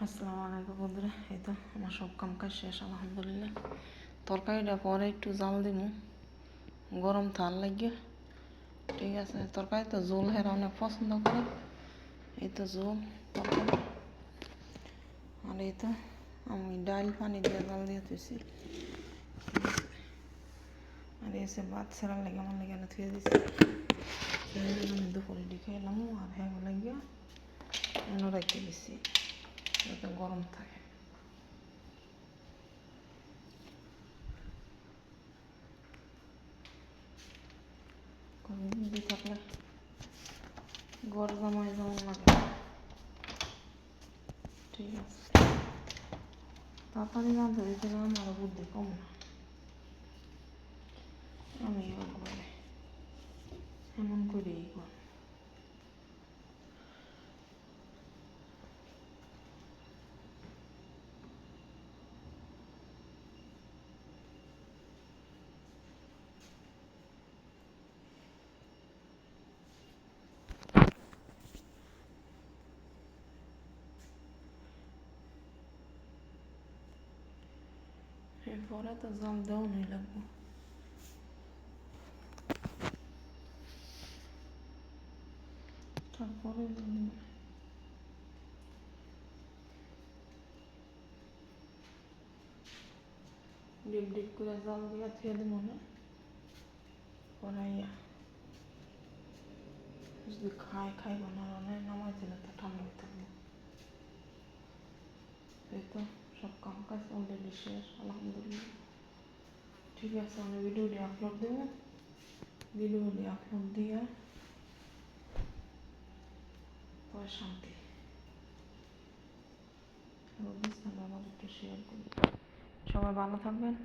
আসসালামু আলাইকুম বন্ধুরা, এই তো আমার সব কাম কাজ শেষ আলহামদুলিল্লাহ। তরকারিটা পরে একটু জাল দিব, গরম থাল লাগিয়ে। ঠিক আছে, তরকারি তো ঝোল হেরা অনেক পছন্দ করে। এই তো ঝোল তরকারি। আর এই তো আমি ডাল পানি দিয়ে জাল দিয়ে তুইছি। আর এসে ভাত ছাড়া লেগে আমার লেগে থুয়ে দিছি। আমি দুপুরে ডিখে এলাম আর হ্যাঁ লাগিয়ে এনে রেখে দিছি যাতে গরম থাকে। দিয়ে থাকলে ঘর জামাই যেমন লাগে। ঠিক আছে, তাড়াতাড়ি রাঁধতে দিয়েছিলাম, আমার বুদ্ধি কম না। আমি একবারে এমন করেই কর। এরপরে তো জাল দেওয়াই লাগবে। তারপরে ডিপ ডিপ করে জাল দিয়ে থুয়ে দিব না করাইয়া। যদি খাইব না নামাই দিলে তো ঠান্ডা হয়ে থাকবো। এই তো সব কাম কাজ অলরেডি শেষ আলহামদুলিল্লাহ। ঠিক আছে, আমি ভিডিওটি আপলোড দেবো। ভিডিওটি আপলোড দিয়ে পরে শান্তি বিছানা একটু শেয়ার করি। সবাই ভালো থাকবেন।